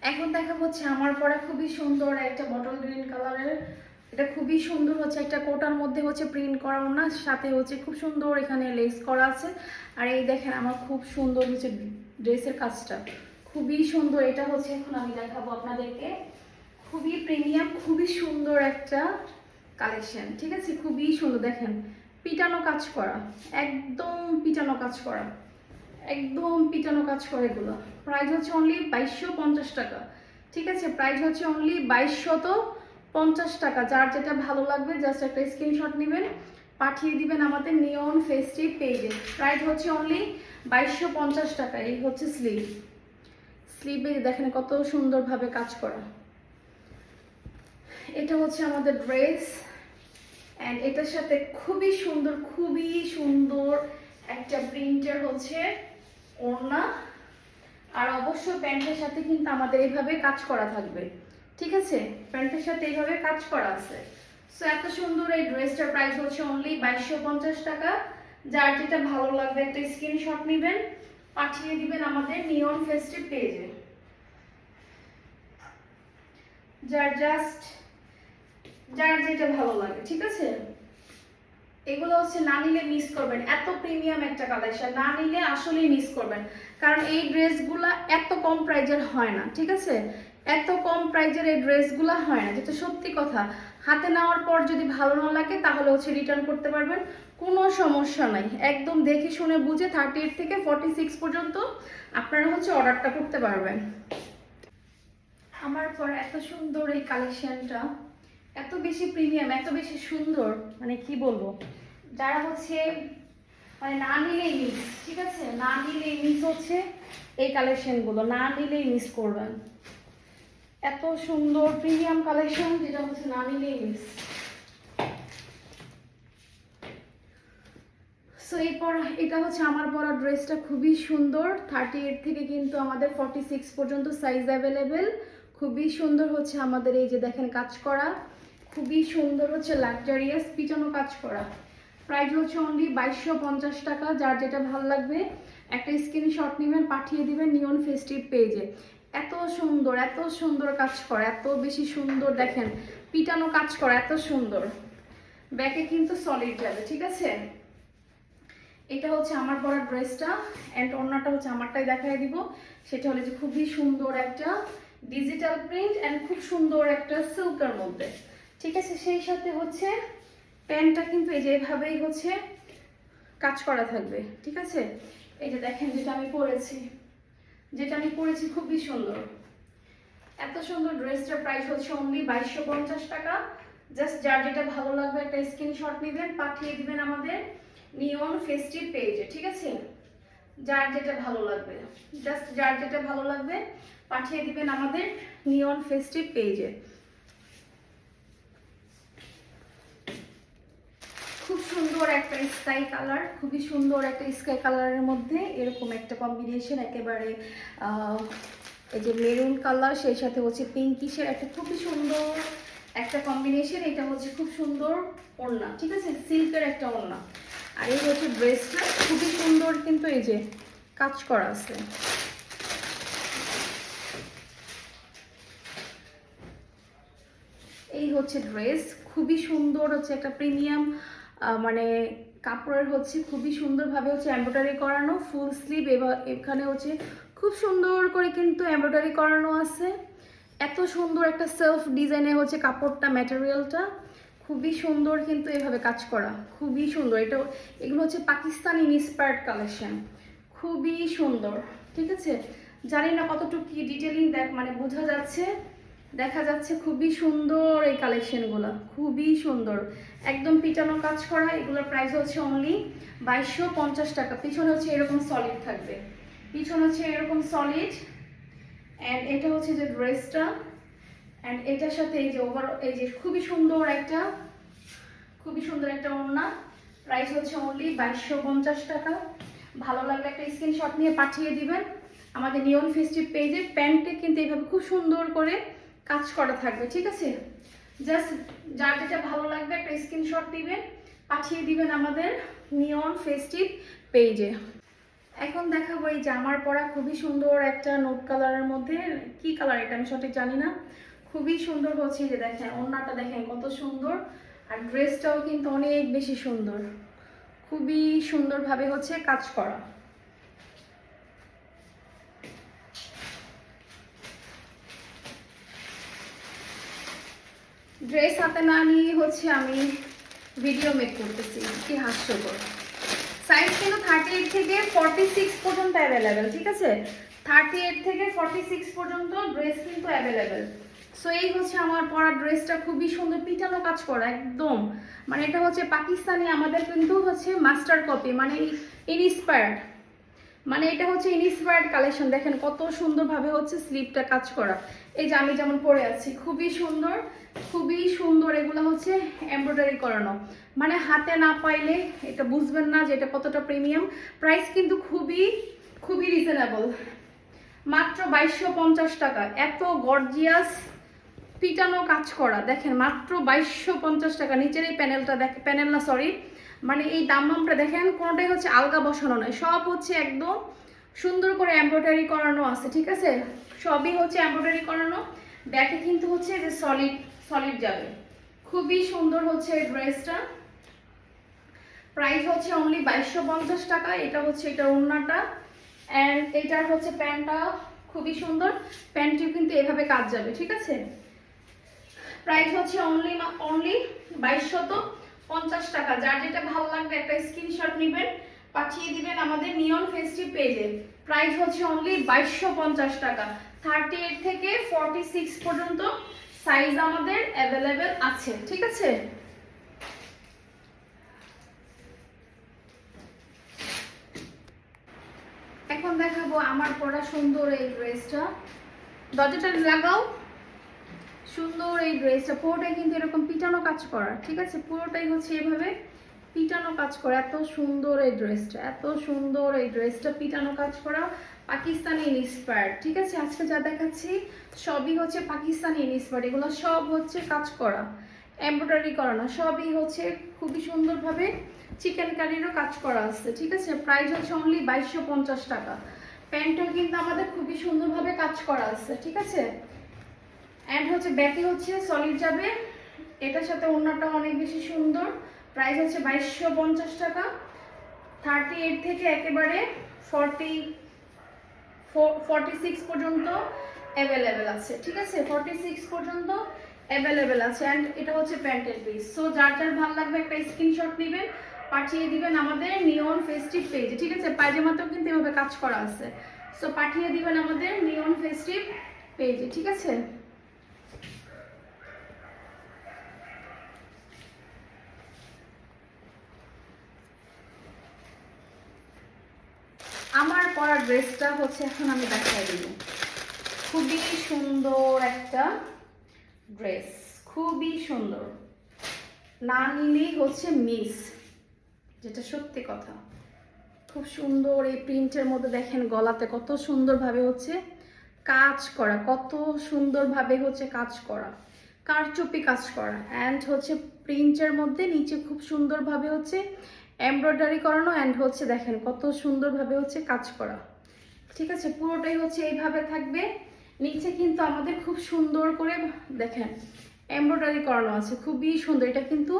এখন দেখা হচ্ছে আমার পরা খুবই সুন্দর একটা বটল গ্রিন কালারের। এটা খুবই সুন্দর হচ্ছে, একটা কোটার মধ্যে হচ্ছে প্রিন্ট করা না, সাথে হচ্ছে খুব সুন্দর এখানে লেস করা আছে। আর এই দেখেন আমার খুব সুন্দর হচ্ছে ড্রেসের কাজটা, খুবই সুন্দর। এটা হচ্ছে এখন আমি দেখাবো আপনাদেরকে, খুবই প্রিমিয়াম, খুবই সুন্দর একটা কালেকশন। ঠিক আছে, খুবই সুন্দর। দেখেন পিটানো কাজ করা, একদম পিটানো কাজ করা, একদম পিটানো কাজ করে এগুলো। প্রাইস হচ্ছে অনলি 2250 টাকা। ঠিক আছে, প্রাইস হচ্ছে অনলি 2250 টাকা। যার যেটা ভালো লাগবে জাস্ট একটা স্ক্রিনশট নেবেন, পাঠিয়ে দিবেন আমাদের নিয়ন ফেস্টিভ পেজে। প্রাইস হচ্ছে অনলি 2250 টাকা। এই হচ্ছে স্লিভ, স্লিভে দেখেন কত সুন্দরভাবে কাজ করা। এটা হচ্ছে আমাদের ড্রেস, অ্যান্ড এটার সাথে খুবই সুন্দর, খুবই সুন্দর একটা প্রিন্টের হচ্ছে ওড়না। আর অবশ্যই প্যান্টের সাথে কিন্তু আমাদের এইভাবে কাজ করা থাকবে। ঠিক আছে, প্যান্টের সাথে এইভাবে কাজ করা আছে। সো এত সুন্দর এই ড্রেসটার প্রাইস হচ্ছে অনলি 2250 টাকা। যার যেটা ভালো লাগবে একটা স্ক্রিনশট নেবেন, পাঠিয়ে দিবেন আমাদের নিয়ন ফেস্টিভ পেজে। যার যেটা ভালো লাগে। ঠিক আছে, এগুলো হচ্ছে না নিলে মিস করবেন, এত প্রিমিয়াম একটা কালেকশন, না নিলে আসলেই মিস করবেন। কারণ এই ড্রেসগুলো এত কম প্রাইজের হয় না। ঠিক আছে, এত কম প্রাইজের এই ড্রেসগুলো হয় না, যেটা সত্যি কথা। হাতে নেওয়ার পর যদি ভালো না লাগে তাহলে হচ্ছে রিটার্ন করতে পারবেন, কোনো সমস্যা নাই। একদম দেখে শুনে বুঝে 38 থেকে 46 পর্যন্ত আপনারা হচ্ছে অর্ডারটা করতে পারবেন। আমার পর এত সুন্দর এই কালেকশনটা, এত বেশি প্রিমিয়াম, এত বেশি সুন্দর, মানে কি বলবো, যারা হচ্ছে মানে না নিলেই মিস। ঠিক আছে, না নিলেই মিস হচ্ছে এই কালেকশনগুলো, না নিলেই মিস করবেন। এত সুন্দর প্রিমিয়াম কালেকশন যেটা হচ্ছে না নিলেই মিস। সো এরপর এটা হচ্ছে আমার পরা ড্রেসটা, খুবই সুন্দর। 38 থেকে কিন্তু আমাদের 46 পর্যন্ত সাইজ অ্যাভেলেবেল। খুবই সুন্দর হচ্ছে আমাদের এই যে দেখেন কাজ করা, খুবই সুন্দর হচ্ছে লাক্সারিয়াস পিছনো কাজ করা। প্রাইস হচ্ছে অনলি 2250 টাকা। যার যেটা ভালো লাগবে একটা স্ক্রিনশট নেবেন, পাঠিয়ে দিবেন নিয়ন ফেস্টিভ পেজে। এত সুন্দর, এত সুন্দর কাজ করা, এত বেশি সুন্দর। দেখেন পিটানো কাজ করা, এত সুন্দর। ব্যাকে কিন্তু সলিড যাবে। ঠিক আছে, এটা হচ্ছে আমার পরা ড্রেসটা, অ্যান্ড ওড়নাটা হচ্ছে আমারটাই দেখাই দিব। সেটা হলো যে খুবই সুন্দর একটা ডিজিটাল প্রিন্ট অ্যান্ড খুব সুন্দর একটা সিল্কের মধ্যে। ঠিক আছে, সেই সাথে হচ্ছে প্যান্টটা কিন্তু এই যে এভাবেই হচ্ছে কাজ করা থাকবে। ঠিক আছে, এই যে দেখেন যেটা আমি পরেছি খুবই সুন্দর। এত সুন্দর ড্রেসটার প্রাইস হচ্ছে অনলি 2250 টাকা। জাস্ট যার যেটা ভালো লাগবে একটা স্ক্রিনশট নেবেন, পাঠিয়ে দিবেন আমাদের নিয়ন ফেস্টিভ পেজে। ঠিক আছে, যার যেটা ভালো লাগবে, জাস্ট যার যেটা ভালো লাগবে পাঠিয়ে দিবেন আমাদের নিয়ন ফেস্টিভ পেজে। খুব সুন্দর একটা স্কাই কালার, খুবই সুন্দর একটা স্কাই কালারের মধ্যে এরকম একটা কম্বিনেশন, একেবারে এই যে মেরুন কালার, সেই সাথে হচ্ছে পিঙ্কিশের একটা খুবই সুন্দর একটা কম্বিনেশন। এটা হচ্ছে খুব সুন্দর ওড়না। ঠিক আছে, সিল্কের একটা ওড়না। আর এই হচ্ছে ড্রেসটা, খুবই সুন্দর কিন্তু এই যে কাজ করা আছে। এই হচ্ছে ড্রেস, খুবই সুন্দর হচ্ছে একটা প্রিমিয়াম মানে কাপড়ের হচ্ছে খুবই সুন্দরভাবে হচ্ছে এমব্রয়ডারি করানো, ফুল স্লিভ। এবার এখানে হচ্ছে খুব সুন্দর করে কিন্তু এমব্রয়ডারি করানো আছে। এত সুন্দর একটা সেলফ ডিজাইনে হচ্ছে কাপড়টা, ম্যাটেরিয়ালটা খুবই সুন্দর কিন্তু এভাবে কাজ করা, খুবই সুন্দর। এগুলো হচ্ছে পাকিস্তানি ইন্সপায়ার্ড কালেকশন, খুবই সুন্দর। ঠিক আছে, জানি না কতটুকু কি ডিটেলিং মানে বোঝা যাচ্ছে, দেখা যাচ্ছে। খুবই সুন্দর এই কালেকশনগুলো, খুবই সুন্দর, একদম পিটানো কাজ করা। এগুলোর প্রাইস হচ্ছে অনলি 2250 টাকা। পিছনে হচ্ছে এরকম সলিড থাকবে, পিছনে হচ্ছে এরকম সলিড। অ্যান্ড এটা হচ্ছে যে ড্রেসটা, অ্যান্ড এটার সাথে এই যে এই যে খুবই সুন্দর একটা ওড়না। প্রাইস হচ্ছে অনলি 2250 টাকা। ভালো লাগলে একটা স্ক্রিনশট নিয়ে পাঠিয়ে দিবেন আমাদের নিয়ন ফেস্টিভ পেজে। প্যান্টে কিন্তু এইভাবে খুব সুন্দর করে কাজ করা থাকবে। ঠিক আছে, জাস্ট যার যেটা ভালো লাগবে একটা স্ক্রিনশট দিবেন, পাঠিয়ে দিবেন আমাদের নিয়ন ফেস্টিভ পেজে। এখন দেখাবো এই যে আমার পরা খুবই সুন্দর একটা নোট কালারের মধ্যে, কি কালার এটা আমি সঠিক জানি না, খুবই সুন্দর হচ্ছে। যে দেখেন ওড়নাটা দেখেন কত সুন্দর, আর ড্রেসটাও কিন্তু অনেক বেশি সুন্দর, খুবই সুন্দরভাবে হচ্ছে কাজ করা। ড্রেস হাতে না নিয়ে হচ্ছে আমি ভিডিও মেক করতেছি, কি হাস্যকর। সাইজ কিন্তু 38 থেকে 46 পর্যন্ত অ্যাভেলেবেল, ঠিক আছে? 38 থেকে 46 পর্যন্ত ড্রেস কিন্তু অ্যাভেলেবেল। সো এই হচ্ছে আমার পরা ড্রেসটা, খুবই সুন্দর পিটানো কাজ করা একদম, মানে এটা হচ্ছে পাকিস্তানি, আমাদের কিন্তু হচ্ছে মাস্টার কপি, মানে ইনস্পায়ার্ড, মানে এটা হচ্ছে ইনস্পায়ার্ড কালেকশন। দেখেন কত সুন্দরভাবে হচ্ছে স্লিপটা কাজ করা। এই যে আমি যেমন পরে আছি, খুবই সুন্দর, খুবই সুন্দর। এগুলো হচ্ছে এমব্রয়ডারি করানো, মানে হাতে না পাইলে এটা বুঝবেন না যে এটা কতটা প্রিমিয়াম। প্রাইস কিন্তু খুবই খুবই রিজনেবল, মাত্র 2250 টাকা। এত গর্জিয়াস পিটানো কাজ করা, দেখেন মাত্র 2250 টাকা। নিচের এই প্যানেলটা প্যানেল না সরি, মানে এই দামটা দেখেন, কোনোটাই হচ্ছে আলগা বসানো নয়, সব হচ্ছে একদম সুন্দর করে এমব্রয়ডারি করানো আছে, ঠিক আছে? সবই হচ্ছে এমব্রয়ডারি করানো। ব্যাকে কিন্তু হচ্ছে যে সলিড সলিড যাবে, খুবই সুন্দর হচ্ছে এই ড্রেসটা। প্রাইস হচ্ছে অনলি 2250 টাকা। এটা হচ্ছে এটা ওড়নাটা, অ্যান্ড এটার হচ্ছে প্যান্টটা খুবই সুন্দর, প্যান্টটিও কিন্তু এভাবে কাজ যাবে, ঠিক আছে? প্রাইস হচ্ছে অনলি 2250 টাকা। যার যেটা ভালো লাগবে একটা স্ক্রিনশট নেবেন, পাঠিয়ে দিবেন আমাদের নিয়ন ফেস্টিভ পেজে। প্রাইস হচ্ছে অনলি 2250 টাকা। 38 থেকে 46 পর্যন্ত সাইজ আমাদের অ্যাভেলেবেল আছে, ঠিক আছে? এখন দেখাবো আমার পরা সুন্দর এই ড্রেসটা, দরজাটা লাগাও। সুন্দর এই ড্রেসটা পুরোটাই কিন্তু এরকম পিটানো কাজ করা, ঠিক আছে? পুরোটাই হচ্ছে এভাবে পিটানো কাজ করা। এত সুন্দর এই ড্রেসটা, এত সুন্দর এই ড্রেসটা, পিটানো কাজ করা, পাকিস্তানি ইন্সপায়ার্ড, ঠিক আছে? আজকে যা দেখাচ্ছি সবই হচ্ছে পাকিস্তানি ইন্সপায়ার্ড, এগুলো সব হচ্ছে কাজ করা, এমব্রয়ডারি করানো, সবই হচ্ছে খুবই সুন্দরভাবে চিকেন কারিরও কাজ করা আছে, ঠিক আছে? প্রাইস হচ্ছে অনলি 2250 টাকা। প্যান্টও কিন্তু আমাদের খুবই সুন্দরভাবে কাজ করা আছে, ঠিক আছে? অ্যান্ড হচ্ছে ব্যাকে হচ্ছে সলিড যাবে, এটার সাথে ওড়নাটা অনেক বেশি সুন্দর। প্রাইস হচ্ছে 2250 টাকা। 38 থেকে একেবারে 46 পর্যন্ত অ্যাভেলেবেল আছে, ঠিক আছে? 46 পর্যন্ত অ্যাভেলেবেল আছে। অ্যান্ড এটা হচ্ছে প্যান্টের পিস। সো যার যার ভালো লাগবে একটা স্ক্রিনশট নেবেন, পাঠিয়ে দিবেন আমাদের নিয়ন ফেস্টিভ পেজে, ঠিক আছে? পায়জামাতেও কিন্তু এভাবে কাজ করা আছে। সো পাঠিয়ে দিবেন আমাদের নিয়ন ফেস্টিভ পেজে, ঠিক আছে? আমার পরা ড্রেসটা হচ্ছে এখন আমি দেখাই দিব, খুবই সুন্দর একটা ড্রেস, খুবই সুন্দর, না নিলেই হচ্ছে মিস, যেটা সত্যি কথা। খুব সুন্দর এই প্রিন্টের মধ্যে দেখেন গলাতে কত সুন্দরভাবে হচ্ছে কাজ করা, কত সুন্দরভাবে হচ্ছে কাজ করা, কারচুপি কাজ করা। অ্যান্ড হচ্ছে প্রিন্টের মধ্যে নিচে খুব সুন্দরভাবে হচ্ছে এমব্রয়ডারি করানো, অ্যান্ড হচ্ছে দেখেন কত সুন্দরভাবে হচ্ছে কাজ করা, ঠিক আছে? পুরোটাই হচ্ছে এইভাবে থাকবে। নিচে কিন্তু আমাদের খুব সুন্দর করে দেখেন এমব্রয়ডারি করানো আছে, খুবই সুন্দর। এটা কিন্তু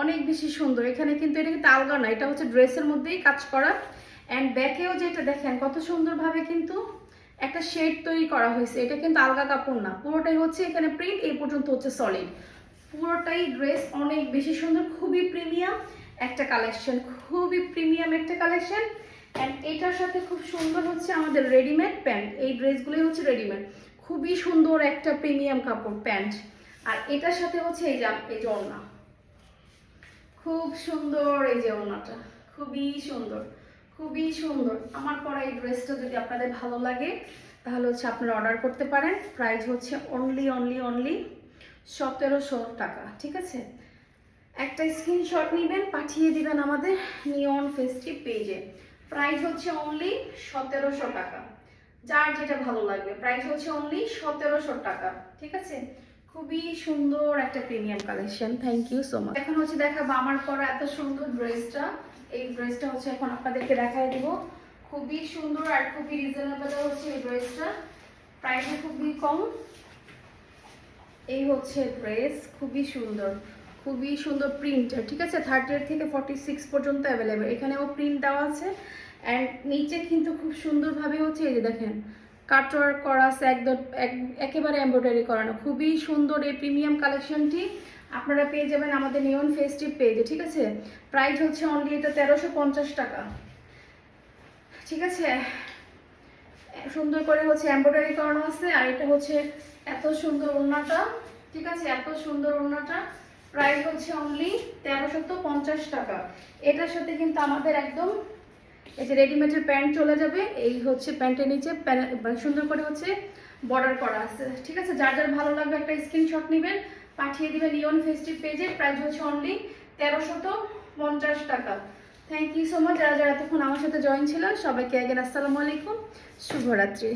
অনেক বেশি সুন্দর। এখানে কিন্তু এটা কিন্তু আলগা না, এটা হচ্ছে ড্রেসের মধ্যেই কাজ করা। অ্যান্ড ব্যাকেও যেটা দেখেন কত সুন্দরভাবে কিন্তু একটা শেড তৈরি করা হয়েছে, এটা কিন্তু আলগা কাপড় না, পুরোটাই হচ্ছে এখানে প্রিন্ট, এই পর্যন্ত হচ্ছে সলিড। পুরোটাই ড্রেস অনেক বেশি সুন্দর, খুবই প্রিমিয়াম একটা কালেকশন, খুবই প্রিমিয়াম একটা কালেকশন। অ্যান্ড এটার সাথে খুব সুন্দর হচ্ছে আমাদের রেডিমেড প্যান্ট, এই ড্রেসগুলোই হচ্ছে রেডিমেড, খুবই সুন্দর একটা প্রিমিয়াম কাপড় প্যান্ট। আর এটার সাথে হচ্ছে এই যে ওড়না, খুব সুন্দর এই যে ওড়নাটা, খুবই সুন্দর, খুবই সুন্দর। আমার পরা এই ড্রেসটা যদি আপনাদের ভালো লাগে তাহলে হচ্ছে আপনারা অর্ডার করতে পারেন। প্রাইস হচ্ছে অনলি 1700 টাকা, ঠিক আছে? একটা স্ক্রিনশট নেবেন, পাঠিয়ে দিবেন আমাদের নিয়ন ফেস্টিভ পেজে। প্রাইস হচ্ছে অনলি 1700 টাকা। যার যেটা ভালো লাগবে, প্রাইস হচ্ছে অনলি 1700 টাকা, ঠিক আছে? খুবই সুন্দর একটা premium collection. Thank you so much. এখন হচ্ছে দেখাবো আমার পরা এত সুন্দর ড্রেসটা, এই ড্রেসটা হচ্ছে এখন আপনাদেরকে দেখাই দিব। খুবই সুন্দর আর খুবই রিজনেবল হচ্ছে এই ড্রেসটা, প্রাইসও খুবই কম। এই হচ্ছে ড্রেস, খুবই সুন্দর, খুবই সুন্দর প্রিন্ট, ঠিক আছে। 38 থেকে 46 পর্যন্ত অ্যাভেলেবেল, এখানেও প্রিন্ট দেওয়া আছে। অ্যান্ড নিচে কিন্তু খুব সুন্দরভাবে হচ্ছে এই যে দেখেন কাটওয়ার্ক করা আছে, একদম একেবারে এমব্রয়ডারি করানো, খুবই সুন্দর। এই প্রিমিয়াম কালেকশনটি আপনারা পেয়ে যাবেন আমাদের নিয়ন ফেস্টিভ পেজে, ঠিক আছে। প্রাইস হচ্ছে অনলি এটা 1350 টাকা, ঠিক আছে। সুন্দর করে হচ্ছে এমব্রয়ডারি করানো আছে। আর এটা হচ্ছে এত সুন্দর ওড়নাটা, ঠিক আছে, এত সুন্দর ওড়নাটা। প্রাইস হচ্ছে অনলি 1350 টাকা। এটার সাথে কিন্তু আমাদের একদম এই যে রেডিমেডের প্যান্ট চলে যাবে। এই হচ্ছে প্যান্টের নিচে সুন্দর করে হচ্ছে বর্ডার করা আছে, ঠিক আছে। যার যার ভালো লাগবে একটা স্ক্রিনশট নেবেন, পাঠিয়ে দিবেন নিয়ন ফেস্টিভ পেজে। প্রাইস হচ্ছে অনলি 1350 টাকা। থ্যাংক ইউ সো মাচ যারা যারা এতক্ষণ আমার সাথে জয়েন ছিলেন। সবাইকে আগেন আসসালামু আলাইকুম, শুভরাত্রি।